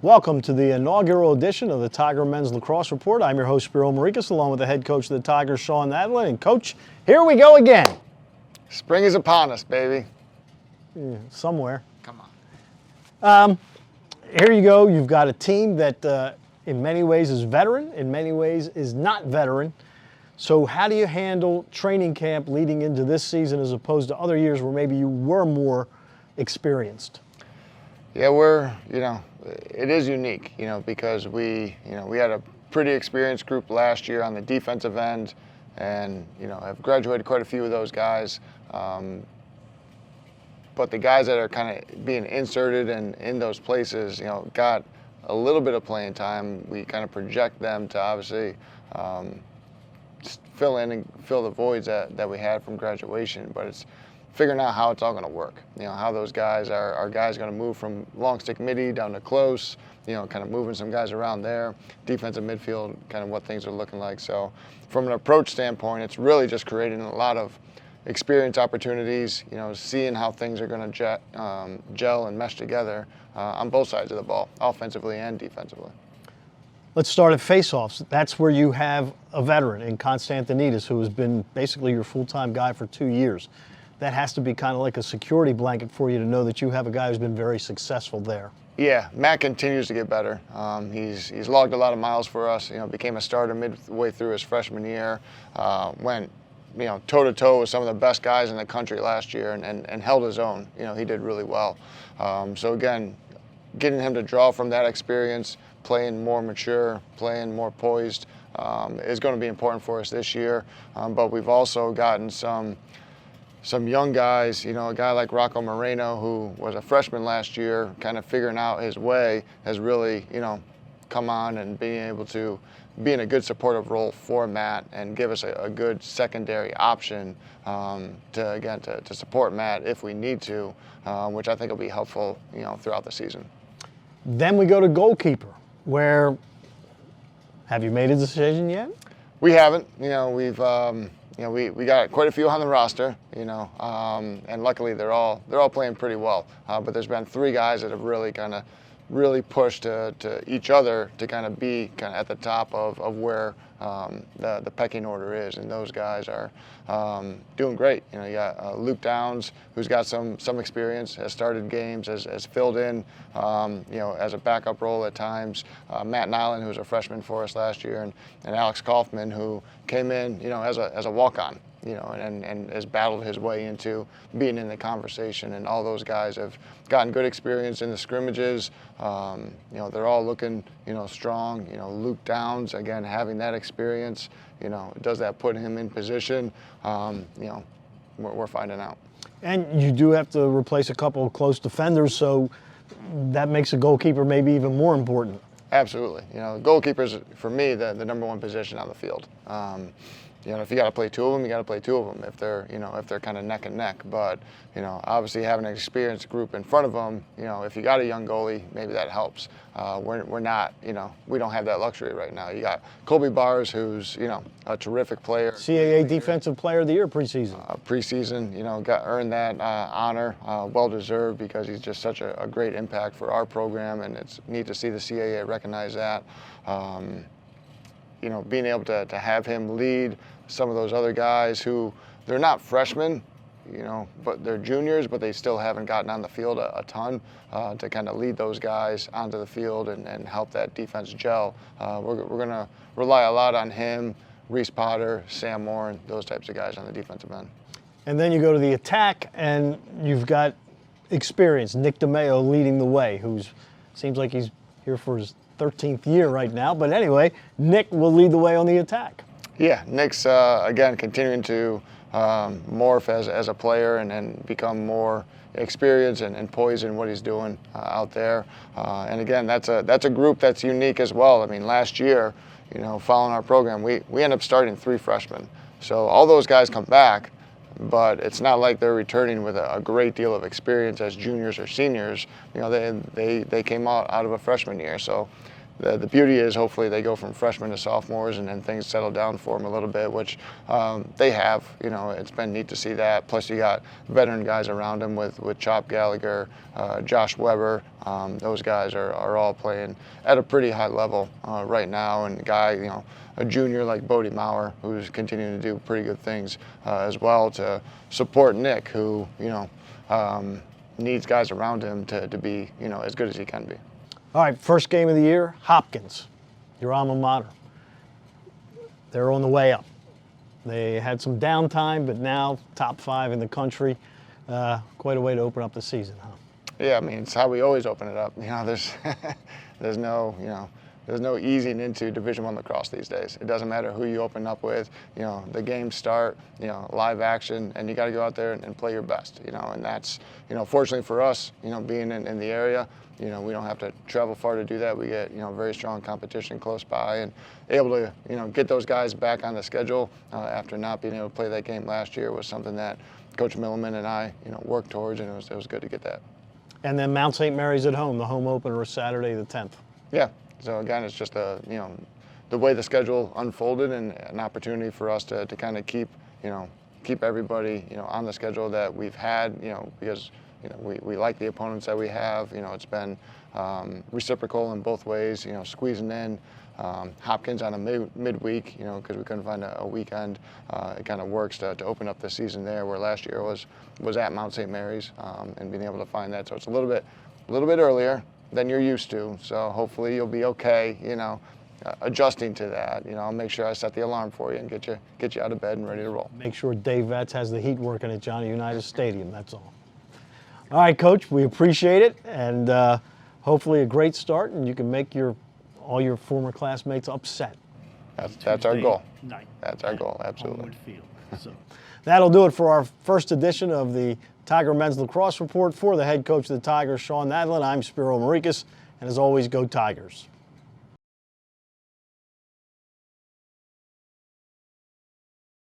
Welcome to the inaugural edition of the Tiger Men's Lacrosse Report. I'm your host, Spiro Maricas, along with the head coach of the Tigers, Shawn Nadelen. And Coach, here we go again. Spring is upon us, baby. Yeah, somewhere. Come on. Here you go. You've got a team that in many ways is veteran, in many ways is not veteran. So how do you handle training camp leading into this season as opposed to other years where maybe you were more experienced? Yeah, it is unique, because we had a pretty experienced group last year on the defensive end, and, I've graduated quite a few of those guys. But the guys that are kind of being inserted in those places, got a little bit of playing time. We kind of project them to obviously fill in and fill the voids that we had from graduation, but it's figuring out how it's all going to work. How those guys are guys going to move from long stick midi down to close, kind of moving some guys around there, defensive midfield, kind of what things are looking like. So from an approach standpoint, it's really just creating a lot of experience opportunities, seeing how things are going to gel and mesh together on both sides of the ball, offensively and defensively. Let's start at faceoffs. That's where you have a veteran in Constantinides, who has been basically your full-time guy for 2 years. That has to be kind of like a security blanket for you to know that you have a guy who's been very successful there. Yeah, Matt continues to get better. He's logged a lot of miles for us. Became a starter midway through his freshman year. Went toe-to-toe with some of the best guys in the country last year and held his own. He did really well. So again, getting him to draw from that experience, playing more mature, playing more poised, is going to be important for us this year. But we've also gotten some young guys, a guy like Rocco Moreno, who was a freshman last year, kind of figuring out his way, has really, come on and being able to be in a good supportive role for Matt and give us a good secondary option to support Matt if we need to, which I think will be helpful, throughout the season. Then we go to goalkeeper, where have you made a decision yet? We haven't. We've we got quite a few on the roster, and luckily they're all playing pretty well. But there's been 3 guys that have really pushed to each other to kind of be kind of at the top of where the pecking order is, and those guys are doing great. You got Luke Downs, who's got some experience, has started games, has filled in, as a backup role at times. Matt Nadelen, who was a freshman for us last year, and Alex Kaufman, who came in, as a walk-on. And has battled his way into being in the conversation. And all those guys have gotten good experience in the scrimmages. They're all looking, strong. Luke Downs, again, having that experience, does that put him in position? We're finding out. And you do have to replace a couple of close defenders, so that makes a goalkeeper maybe even more important. Absolutely. Goalkeeper's, for me, the number 1 position on the field. If you got to play 2 of them, you got to play 2 of them. If they're kind of neck and neck, but obviously having an experienced group in front of them, if you got a young goalie, maybe that helps. We're not, we don't have that luxury right now. You got Colby Bars, who's a terrific player. CAA Defensive Player of the Year preseason. Earned that honor, well deserved, because he's just such a great impact for our program, and it's neat to see the CAA recognize that. Being able to have him lead some of those other guys who, they're not freshmen, but they're juniors, but they still haven't gotten on the field a ton, to kind of lead those guys onto the field and help that defense gel. We're going to rely a lot on him, Reese Potter, Sam Moore, and those types of guys on the defensive end. And then you go to the attack, and you've got experience. Nick DeMeo leading the way, seems like he's here for his 13th year right now. But anyway, Nick will lead the way on the attack. Yeah, Nick's, again, continuing to morph as a player and become more experienced and poised in what he's doing out there. And again, that's a group that's unique as well. I mean, last year, following our program, we end up starting 3 freshmen. So all those guys come back, but it's not like they're returning with a great deal of experience as juniors or seniors. They came out of a freshman year. So the beauty is hopefully they go from freshmen to sophomores and then things settle down for them a little bit, which they have. You know, it's been neat to see that. Plus you got veteran guys around them with Chop Gallagher, Josh Weber. Those guys are all playing at a pretty high level right now. And the guy, you know, a junior like Bodie Maurer, who's continuing to do pretty good things as well to support Nick, who, you know, needs guys around him to be, you know, as good as he can be. All right, first game of the year, Hopkins, your alma mater. They're on the way up. They had some downtime, but now top 5 in the country. Quite a way to open up the season, huh? Yeah, I mean, it's how we always open it up. You know, there's no easing into Division I lacrosse these days. It doesn't matter who you open up with. You know, the games start, you know, live action, and you got to go out there and play your best. You know, and that's, you know, fortunately for us, you know, being in the area, you know, we don't have to travel far to do that. We get, you know, very strong competition close by, and able to, you know, get those guys back on the schedule after not being able to play that game last year was something that Coach Milliman and I, you know, worked towards, and it was good to get that. And then Mount St. Mary's at home. The home opener is Saturday the 10th. Yeah. So again, it's just you know, the way the schedule unfolded and an opportunity for us to kind of keep everybody, you know, on the schedule that we've had, you know, because, you know, we like the opponents that we have. You know, it's been reciprocal in both ways, you know, squeezing in Hopkins on a midweek, you know, because we couldn't find a weekend. It kind of works to open up the season there, where last year was at Mount St. Mary's, and being able to find that. So it's a little bit earlier than you're used to. So hopefully you'll be okay, you know, adjusting to that. You know, I'll make sure I set the alarm for you and get you out of bed and ready to roll. Make sure Dave Vetz has the heat working at Johnny Unitas Stadium, that's all. All right, Coach, we appreciate it, and hopefully a great start, and you can make all your former classmates upset. That's our goal. Night. That's our goal, absolutely. Homewood Field. So. That'll do it for our first edition of the Tiger Men's Lacrosse Report. For the head coach of the Tigers, Shawn Nadelen, I'm Spiro Marikas, and as always, go Tigers.